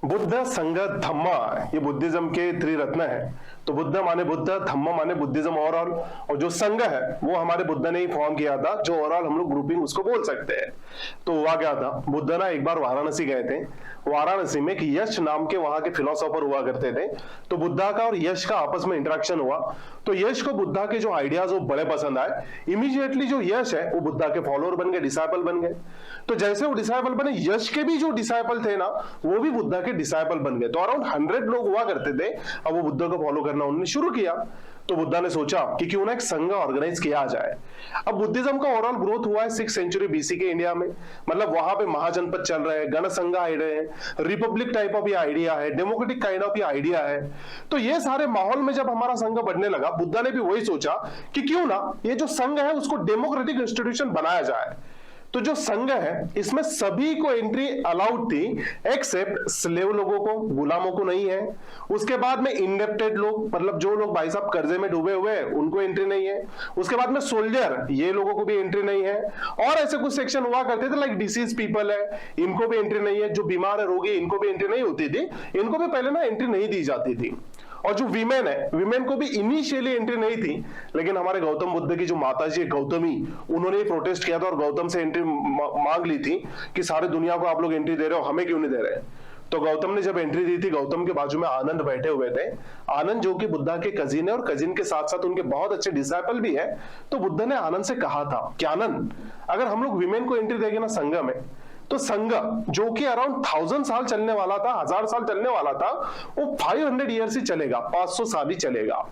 बुद्ध, संघ, धम्मा, ये बुद्धिज्म के त्रिरत्न है। तो बुद्ध माने बुद्ध, धम्मा माने बुद्धिज्म ओवरऑल, और जो संघ है वो हमारे बुद्ध ने ही फॉर्म किया था, जो ओवरऑल हम लोग ग्रुपिंग उसको बोल सकते हैं। तो हुआ क्या था, बुद्ध ना एक बार वाराणसी गए थे। वाराणसी में एक यश नाम के वहां के फिलोसोफर हुआ करते थे। तो बुद्धा का और यश का आपस में इंटरेक्शन हुआ। तो यश को बुद्धा के जो आइडियाज वो बड़े पसंद आए। इमीडिएटली जो यश है वो बुद्धा के फॉलोअर बन गए, डिसाइपल बन गए। तो जैसे वो डिसाइपल बने, यश के भी जो डिसाइपल थे ना वो भी बुद्धा के डिसाइपल बन गए। तो अराउंड 100 लोग हुआ करते थे। अब वो बुद्धा को फॉलो करना उन्होंने शुरू किया। तो बुद्धा ने सोचा कि क्यों ना एक संघ ऑर्गेनाइज किया जाए। अब बुद्धिज्म का ओवरऑल ग्रोथ हुआ है 6th सेंचुरी बीसी के इंडिया में। मतलब वहां पे महाजनपद चल रहे हैं, गण संघ आ रहे हैं, रिपब्लिक टाइप ऑफ ये आइडिया है, डेमोक्रेटिक काइंड ऑफ ये आइडिया है। तो ये सारे माहौल में जब हमारा संघ बढ़ने लगा, बुद्धा ने भी वही सोचा कि क्यों ना ये जो संघ है उसको डेमोक्रेटिक इंस्टीट्यूशन बनाया जाए। तो जो संघ है इसमें सभी को एंट्री अलाउड थी, एक्सेप्ट स्लेव लोगों को, गुलामों को नहीं है। उसके बाद में इंडेप्टेड लोग, मतलब जो लोग भाई साहब कर्जे में डूबे हुए हैं उनको एंट्री नहीं है। उसके बाद में सोल्जर, ये लोगों को भी एंट्री नहीं है। और ऐसे कुछ सेक्शन हुआ करते थे लाइक डिसीज पीपल है, इनको भी एंट्री नहीं है। जो बीमार है, रोगी, इनको भी एंट्री नहीं होती थी। इनको भी पहले ना एंट्री नहीं दी जाती थी। और जो वीमेन है, वीमेन को भी इनिशियली एंट्री नहीं थी। लेकिन हमारे गौतम बुद्ध की जो माता जी गौतमी, उन्होंने प्रोटेस्ट किया था और गौतम से एंट्री मांग ली थी कि सारी दुनिया को आप लोग एंट्री दे रहे हो, हमें क्यों नहीं दे रहे। तो गौतम ने जब एंट्री दी थी, गौतम के बाजू में आनंद बैठे हुए थे। आनंद जो कि बुद्धा के कजिन है और कजिन के साथ साथ उनके बहुत अच्छे डिसाइपल भी है। तो बुद्ध ने आनंद से कहा था कि आनंद, अगर हम लोग वीमेन को एंट्री देंगे ना संघ में, तो संघ जो कि अराउंड 1000 साल चलने वाला था, 1000 साल चलने वाला था, वो 500 ईयर्स ही चलेगा, 500 साल ही चलेगा।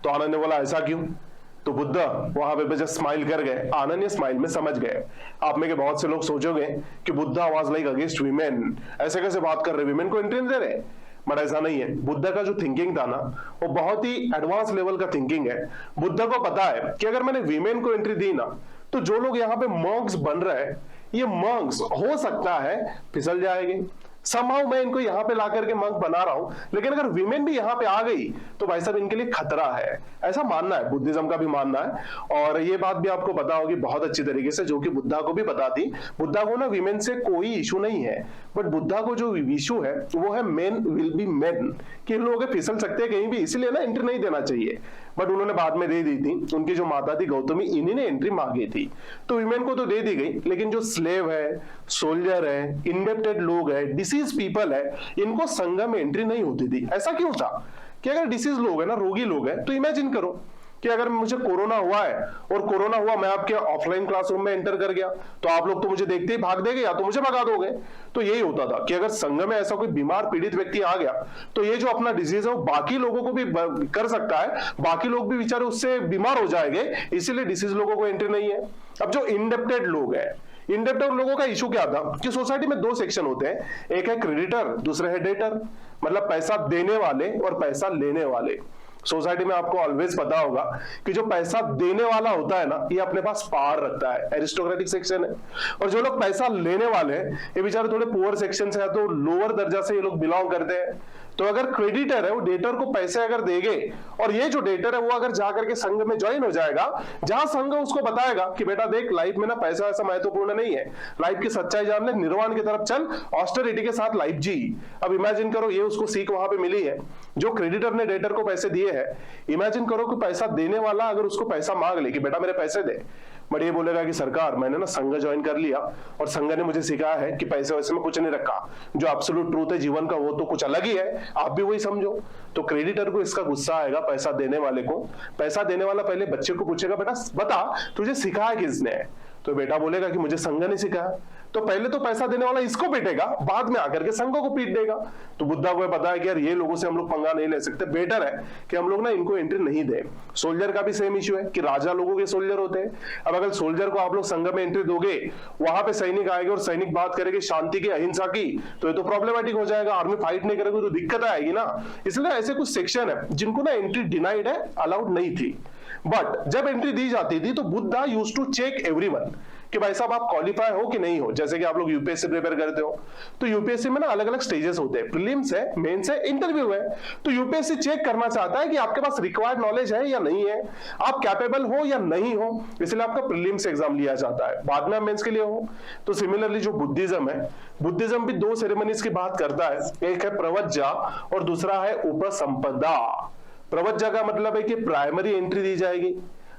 तो आनंद ने बोला ऐसा क्यों। तो बुद्ध वहां पे जस्ट स्माइल कर गए। आनंद ये स्माइल में समझ गए। आप में के बहुत से लोग सोचोगे कि Buddha was like against women, ऐसे कैसे बात कर रहे, वीमेन को एंट्री नहीं दे रहे। बट ऐसा नहीं है। बुद्ध का जो थिंकिंग था ना वो बहुत ही एडवांस लेवल का थिंकिंग है। बुद्ध को पता है कि अगर मैंने वीमेन को एंट्री दी ना, तो जो लोग यहाँ पे मॉन्क्स बन रहे हैं, ये मंक्स हो सकता है फिसल जाएंगे। समहाउ मैं इनको यहाँ पे ला करके मंक बना रहा हूं, लेकिन अगर विमेन भी यहाँ पे आ गई तो भाई साहब इनके लिए खतरा है। ऐसा मानना है, बुद्धिज्म का भी मानना है। और ये बात भी आपको पता होगी बहुत अच्छी तरीके से, जो कि बुद्धा को भी पता थी। बुद्धा को ना विमेन से कोई इशू नहीं है, बट बुद्धा को जो इशू है वो है मेन विल बी मेन, कि लोग फिसल सकते हैं कहीं भी, इसलिए ना एंट्री नहीं देना चाहिए। बट उन्होंने बाद में दे दी थी। उनकी जो माता थी गौतमी, इन्हीं ने एंट्री मांगी थी। तो विमेन को तो दे दी गई, लेकिन जो स्लेव है, सोल्जर है, इंडेप्टेड लोग है, डिसीज पीपल है, इनको संघ में एंट्री नहीं होती थी। ऐसा क्यों था कि अगर डिसीज लोग है ना, रोगी लोग है, तो इमेजिन करो कि अगर मुझे कोरोना हुआ है और कोरोना हुआ, मैं आपके ऑफलाइन क्लासरूम में एंटर कर गया, तो आप लोग तो मुझे देखते ही भाग देंगे या तो मुझे भगा दोगे। तो यही होता था कि अगर संघ में ऐसा कोई बीमार पीड़ित व्यक्ति आ गया, तो ये जो अपना डिजीज है वो बाकी लोगों को भी कर सकता है, बाकी लोग भी बेचारे उससे बीमार हो जाएंगे, इसीलिए डिसीज लोगों को एंट्री नहीं है। अब जो इंडेप्टेड लोग है, इंडेप्टेड लोगों का इशू क्या था कि सोसाइटी में दो सेक्शन होते हैं, एक है क्रेडिटर, दूसरे है डेटर, मतलब पैसा देने वाले और पैसा लेने वाले। सोसाइटी में आपको ऑलवेज पता होगा कि जो पैसा देने वाला होता है ना, ये अपने पास पावर रखता है, एरिस्टोक्रेटिक सेक्शन है। और जो लोग पैसा लेने वाले हैं, ये बेचारे थोड़े पुअर सेक्शन से या तो लोअर दर्जा से ये लोग बिलोंग करते हैं। तो अगर क्रेडिटर है वो डेटर को पैसे अगर देंगे, और ये जो डेटर है वो अगर जाकर के संघ में ज्वाइन हो जाएगा, जहां संघ उसको बताएगा कि बेटा देख, लाइफ में ना पैसा ऐसा महत्वपूर्ण नहीं है, लाइफ की सच्चाई जान ले, निर्वाण की तरफ चल, ऑस्टेरिटी के साथ लाइफ जी। अब इमेजिन करो ये उसको सीख वहां पे मिली है। जो क्रेडिटर ने डेटर को पैसे दिए हैं, इमेजिन करो कि पैसा देने वाला अगर उसको पैसा मांग ले कि बेटा मेरे पैसे दे, बट ये बोलेगा कि सरकार मैंने ना संघ ज्वाइन कर लिया और संघ ने मुझे सिखाया है कि पैसे वैसे में कुछ नहीं रखा, जो एब्सोल्यूट ट्रूथ है जीवन का वो तो कुछ अलग ही है, आप भी वही समझो। तो क्रेडिटर को इसका गुस्सा आएगा पैसा देने वाले को। पैसा देने वाला पहले बच्चे को पूछेगा, बेटा बता तुझे सिखाया किसने। तो बेटा बोलेगा कि मुझे संघ ने सिखाया। तो पहले तो पैसा देने वाला इसको पीटेगा, बाद में आकर के संघों को पीट देगा। तो बुद्धा को पता है कि यार ये लोगों से हम लोग पंगा नहीं ले सकते, बेटर है कि हम लोग ना इनको एंट्री नहीं दे। सोल्जर का भी सेम इश्यू है कि राजा लोगों के सोल्जर होते हैं। अब अगर सोल्जर को आप लोग संघ में एंट्री दोगे, वहां पे सैनिक आएंगे और सैनिक बात करेंगे शांति की, अहिंसा की, तो ये तो प्रॉब्लमेटिक हो जाएगा। आर्मी फाइट नहीं करेगी तो दिक्कत आएगी ना। इसलिए ऐसे कुछ सेक्शन है जिनको ना एंट्री डिनाइड है, अलाउड नहीं थी। बट जब एंट्री दी जाती थी तो Buddha used to check everyone कि भाई साहब आप क्वालिफाई हो कि नहीं हो। जैसे कि आप लोग यूपीएससी प्रिपेयर करते हो तो यूपीएससी में ना अलग अलग स्टेजेस होते हैं, प्रीलिम्स है, मेंस है, इंटरव्यू है। तो यूपीएससी चेक करना चाहता है कि आपके पास रिक्वायर्ड नॉलेज है या नहीं है, आप कैपेबल हो या नहीं हो, इसलिए आपका प्रीलिम्स एग्जाम लिया जाता है, बाद में मेंस के लिए हो। तो सिमिलरली जो बुद्धिज्म है, बुद्धिज्म भी दो सेरेमनीज की बात करता है, एक है प्रवज्जा और दूसरा है उपसंपदा। प्रवज्जा का मतलब है कि प्राइमरी एंट्री दी जाएगी,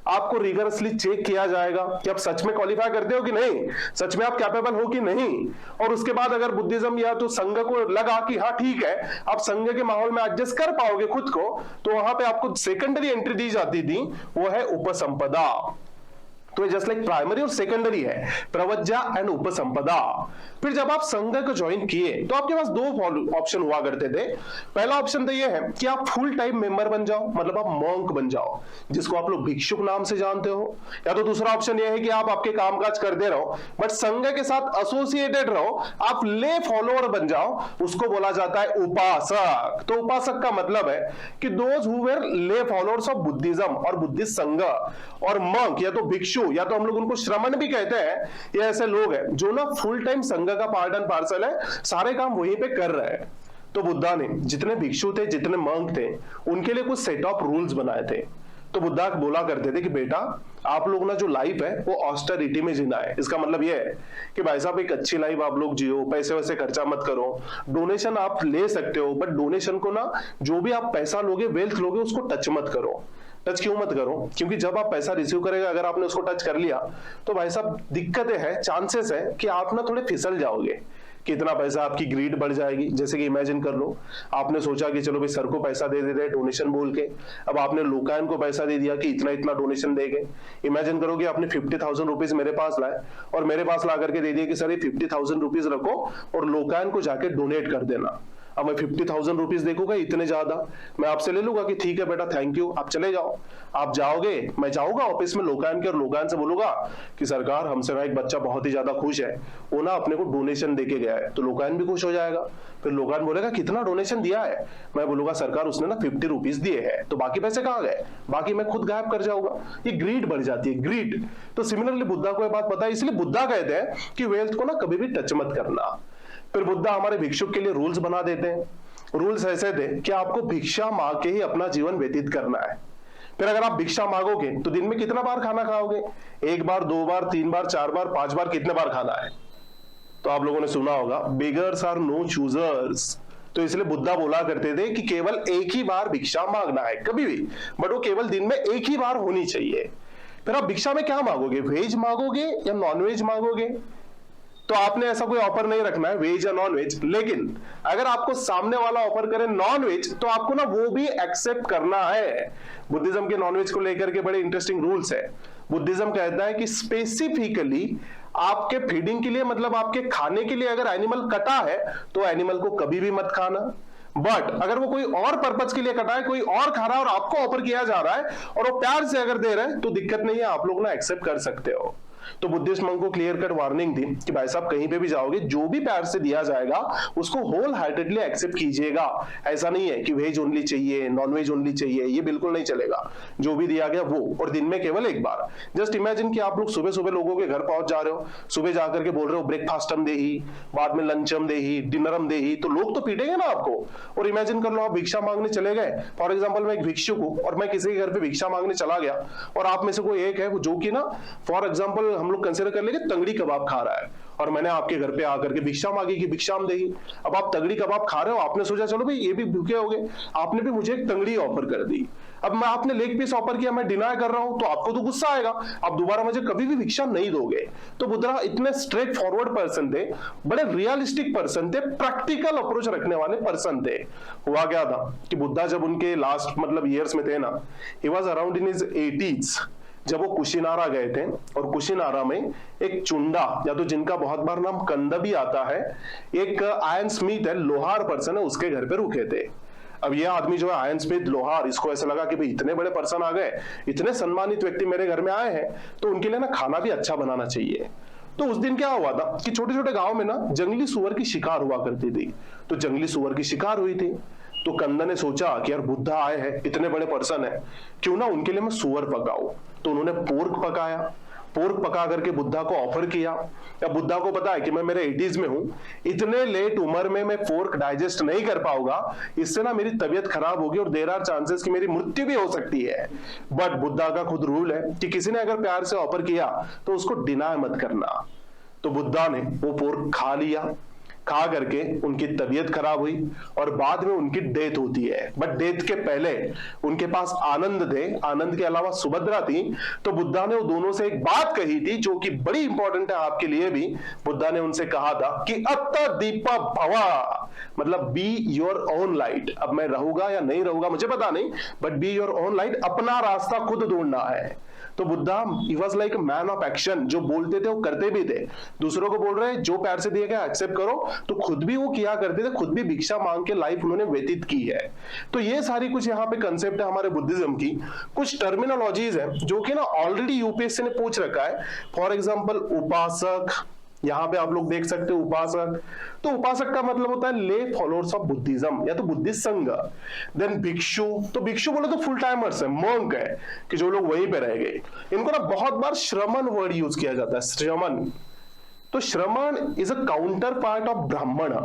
आपको रिगरसली चेक किया जाएगा कि आप सच में क्वालिफाई करते हो कि नहीं, सच में आप कैपेबल हो कि नहीं। और उसके बाद अगर बुद्धिज्म या तो संघ को लगा कि हाँ ठीक है आप संघ के माहौल में एडजस्ट कर पाओगे खुद को, तो वहां पे आपको सेकेंडरी एंट्री दी जाती थी, वो है उपसंपदा। तो जस्ट लाइक प्राइमरी और सेकेंडरी है, प्रवज्जा एंड उपसंपदा। फिर जब आप संघ को ज्वाइन किए तो आपके पास दो ऑप्शन हुआ करते थे। पहला ऑप्शन तो ये है कि आप फुल टाइम मेंबर बन जाओ, मतलब आप मॉन्क बन जाओ, जिसको आप लोग भिक्षुक नाम से जानते हो। या तो दूसरा ऑप्शन ये है कि आप आपके कामकाज करते रहो बट संघ के साथ एसोसिएटेड रहो, आप ले फॉलोअर बन जाओ, उसको बोला जाता है उपासक। तो उपासक का मतलब है कि दोज हु वेर ले फॉलोअर्स ऑफ बुद्धिज्म और बुद्धिस्ट संघ। और मॉन्क या तो भिक्षु या तो हम लोग उनको श्रमण भी कहते हैं, ये ऐसे लोग हैं जो ना फुल टाइम संघ का पार्ट एंड पार्सल है, सारे काम वहीं पे कर रहे हैं। तो बुद्धा ने जितने भिक्षु थे, जितने मंक थे, उनके लिए कुछ सेट ऑफ रूल्स बनाए थे। तो बुद्धा बोला करते थे कि बेटा आप लोग ना जो लाइफ है वो ऑस्टेरिटी में जीना है। इसका मतलब ये है कि भाई साहब एक अच्छी लाइफ आप लोग जियो, पैसे वैसे खर्चा मत करो, डोनेशन आप ले सकते हो बट डोनेशन को ना, जो भी आप पैसा लोगे, वेल्थ लोगे, उसको टच मत करो। टच क्यों मत करो? क्योंकि जब आप पैसा रिसीव करेगा, अगर आपने उसको टच कर लिया तो भाई साहब दिक्कतें हैं, चांसेस है कि आप ना थोड़े फिसल जाओगे। कितना पैसा, आपकी ग्रीड बढ़ जाएगी। जैसे कि इमेजिन कर लो, आपने सोचा कि चलो भाई सर को पैसा दे देते हैं डोनेशन बोल के, अब आपने लोकायन को पैसा दे दिया कि इतना इतना डोनेशन देंगे। इमेजिन करो कि आपने 50,000 रुपीज मेरे पास लाए और मेरे पास ला करके दे दिए कि सर ये 50,000 रुपीज रखो और लोकायन को जाके डोनेट कर देना। अब मैं 50,000 रुपीज देखूंगा इतने ज्यादा, मैं आपसे ले लूंगा कि ठीक है बेटा थैंक यू, आप चले जाओ। आप जाओगे, मैं जाऊंगा ऑफिस में लोकायन के और लोकायन से बोलूंगा कि सरकार हमसे ना एक बच्चा बहुत ही ज्यादा खुश है, वो ना अपने को डोनेशन देके गया है। तो लोकायन भी खुश हो जाएगा। फिर लोकायन बोलेगा कितना डोनेशन दिया है, मैं बोलूंगा सरकार उसने ना 50 रुपीज दिए हैं, तो बाकी पैसे कहाँ गए, बाकी मैं खुद गायब कर जाऊंगा। ये ग्रीड बढ़ जाती है, ग्रीड। तो सिमिलरली बुद्धा को ये बात पता है, इसलिए बुद्धा कहते हैं कि वेल्थ को ना कभी भी टच मत करना। फिर बुद्धा हमारे भिक्षुक के लिए रूल्स बना देते हैं। रूल्स ऐसे थे कि आपको भिक्षा मांग के ही अपना जीवन व्यतीत करना है। फिर अगर आप भिक्षा मांगोगे तो दिन में कितना बार खाना खाओगे, एक बार, दो बार, तीन बार, चार बार, पांच बार, कितने बार खाना है? तो आप लोगों ने सुना होगा बेगर्स आर नो चूजर्स। तो इसलिए बुद्धा बोला करते थे कि केवल एक ही बार भिक्षा मांगना है कभी भी, बट वो केवल दिन में एक ही बार होनी चाहिए। फिर आप भिक्षा में क्या मांगोगे, वेज मांगोगे या नॉन वेज मांगोगे? तो आपने ऐसा कोई ऑफर नहीं रखना है वेज या नॉन वेज, लेकिन अगर आपको सामने वाला ऑफर करे नॉन वेज तो आपको ना वो भी एक्सेप्ट करना है। बुद्धिज्म के नॉन वेज को लेकर के बड़े इंटरेस्टिंग रूल्स है। बुद्धिज्म कहता है कि स्पेसिफिकली आपके फीडिंग के लिए, मतलब आपके खाने के लिए अगर एनिमल कटा है तो एनिमल को कभी भी मत खाना। बट अगर वो कोई और पर्पज के लिए कटा है, कोई और खा रहा है और आपको ऑफर किया जा रहा है और वो प्यार से अगर दे रहे हैं तो दिक्कत नहीं है, आप लोग ना एक्सेप्ट कर सकते हो। तो बुद्धिस्ट मंक को क्लियर कट वार्निंग थी कि भाई साहब कहीं पे भी जाओगे, जो भी प्यार से दिया जाएगा उसको होल हार्टेडली एक्सेप्ट कीजिएगा। ऐसा नहीं है कि वेज ओनली चाहिए, नॉन वेज ओनली चाहिए, ये बिल्कुल नहीं चलेगा। जो भी दिया गया वो, और दिन में केवल एक बार। जस्ट इमेजिन कि आप लोग सुबह सुबह लोगों के घर पहुंच जा रहे हो, सुबह जाकर के बोल रहे हो ब्रेकफास्टम दे ही, बाद में लंचम दे ही, डिनरम दे ही, तो लोग तो पीटेंगे ना आपको। और इमेजिन कर लो आप भिक्षा मांगने चले गए, फॉर एग्जाम्पल मैं एक भिक्षुक हूं और मैं किसी के घर पे भिक्षा मांगने चला गया और आप में से कोई एक है जो कि ना फॉर एग्जाम्पल हम लोग कंसिडर कर लेंगे तंगड़ी कबाब खा रहा है और मैंने आपके घर पे आकर के भिक्षा मांगी कि भिक्षाम देही। अब आप तंगड़ी कबाब खा रहे हो, आपने सोचा चलो भाई ये भी भूखे हो गए, आपने भी मुझे एक तंगड़ी ऑफर कर दी। अब मैं आपने लेग पीस ऑफर किया, मैं डिनाई कर रहा हूं, तो आपको तो गुस्सा आएगा, आप दोबारा मुझे कभी भी भिक्षा नहीं दोगे। तो बुद्धा इतने स्ट्रेट फॉरवर्ड पर्सन थे, बड़े रियलिस्टिक पर्सन थे, प्रैक्टिकल अप्रोच रखने वाले पर्सन थे। हुआ क्या था कि बुद्धा जब उनके लास्ट मतलब ईयर्स में थे ना, he was around in his 80s, जब वो कुशीनारा गए थे और कुशीनारा में एक चुंडा या तो जिनका बहुत बार नाम कंदा भी आता है, एक आयरन स्मिथ है, लोहार पर्सन है, उसके घर पे रुके थे। अब ये आदमी जो है आयरन स्मिथ लोहार, इसको ऐसा लगा कि भाई इतने बड़े पर्सन आ गए, इतने सम्मानित व्यक्ति मेरे घर में आए हैं, तो उनके लिए ना खाना भी अच्छा बनाना चाहिए। तो उस दिन क्या हुआ था कि छोटे छोटे गांव में ना जंगली सुअर की शिकार हुआ करती थी। तो जंगली सुअर की शिकार हुई थी, तो कंदा ने सोचा कि यार बुद्धा आए हैं, इतने बड़े पर्सन है, क्यों ना उनके लिए मैं सुअर पकाऊं। तो उन्होंने पोर्क पकाया पोर्क पका करके बुद्धा को ऑफर किया। या बुद्धा को पता है कि मैं मेरे 80s में हूं, इतने लेट उम्र में मैं पोर्क डाइजेस्ट नहीं कर पाऊंगा, इससे ना मेरी तबीयत खराब होगी और देयर आर चांसेस कि मेरी मृत्यु भी हो सकती है। बट बुद्धा का खुद रूल है कि किसी ने अगर प्यार से ऑफर किया तो उसको डिनाय मत करना। तो बुद्धा ने वो पोर्क खा लिया, खा करके उनकी तबीयत खराब हुई और बाद में उनकी डेथ होती है। बट डेथ के पहले उनके पास आनंद थे, आनंद के अलावा सुभद्रा थी। तो बुद्धा ने वो दोनों से एक बात कही थी जो कि बड़ी इंपॉर्टेंट है आपके लिए भी। बुद्धा ने उनसे कहा था कि अत्ता दीपा भवा, मतलब बी योर ओन लाइट। अब मैं रहूंगा या नहीं रहूंगा मुझे पता नहीं, but be your own light, अपना रास्ता खुद ढूंढना है। तो Buddha he was like man of action, जो बोलते थे वो करते भी थे। दूसरों को बोल रहे हैं जो प्यार से दिया गया एक्सेप्ट करो, तो खुद भी वो किया करते थे, खुद भी भिक्षा मांग के लाइफ उन्होंने व्यतीत की है। तो ये सारी कुछ यहाँ पे कंसेप्ट है हमारे बुद्धिज्म की। कुछ टर्मिनोलॉजीज है जो कि ना ऑलरेडी यूपीएससी ने पूछ रखा है। फॉर एग्जाम्पल उपासक, यहाँ पे आप लोग देख सकते हो उपासक। तो उपासक का मतलब होता है ले फॉलोअर्स ऑफ बुद्धिज्म या तो बुद्धिस्ट संघ। देन भिक्षु, तो भिक्षु बोले तो फुल टाइमर्स है, मंक है, कि जो लोग वहीं पे रह गए। इनको ना बहुत बार श्रमण वर्ड यूज किया जाता है, श्रमण। तो श्रमण is a counter part of ब्राह्मण।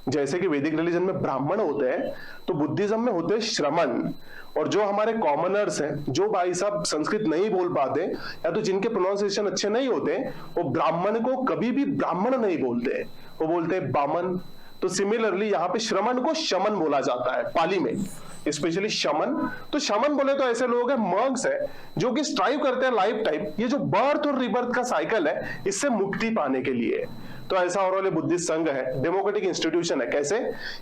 जैसे कि वैदिक रिलीजन में ब्राह्मण होते हैं, तो बुद्धिज्म में होते हैं श्रमण। और जो हमारे कॉमनर्स हैं, जो भाई साहब संस्कृत नहीं बोल पाते या तो जिनके प्रोनाउंसिएशन अच्छे नहीं होते, वो ब्राह्मण को कभी भी ब्राह्मण नहीं बोलते, वो बोलते हैं बामन। तो सिमिलरली यहाँ पे श्रमण को शमन बोला जाता है पाली में, स्पेशली शमन। तो शमन बोले तो ऐसे लोग हैं, मंक्स हैं, जो कि स्ट्राइव करते हैं लाइफ टाइम ये जो बर्थ और रिबर्थ का साइकिल है इससे मुक्ति पाने के लिए। तो ऐसा ओवरऑल बुद्धिस्ट संघ है, डेमोक्रेटिक इंस्टीट्यूशन है। कैसे?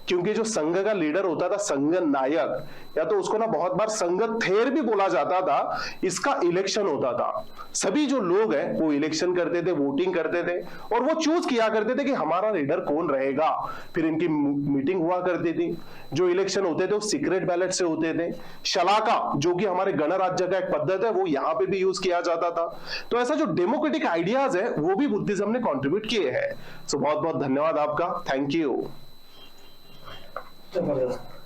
क्योंकि जो संघ का लीडर होता था संघ नायक, या तो उसको ना बहुत बार संघ थेर भी बोला जाता था, इसका इलेक्शन होता था। सभी जो लोग हैं वो इलेक्शन करते थे, वोटिंग करते थे और वो चूज किया करते थे कि हमारा लीडर कौन रहेगा। फिर इनकी मीटिंग हुआ करती थी। जो इलेक्शन होते थे वो सीक्रेट बैलेट से होते थे। शलाका, जो कि हमारे गणराज्य का एक पद्धत है, वो यहाँ पे भी यूज किया जाता था। तो ऐसा जो डेमोक्रेटिक आइडियाज है वो भी बुद्धिज्म ने कॉन्ट्रीब्यूट किए हैं। सो बहुत बहुत धन्यवाद आपका, थैंक यू। जबरदस्त।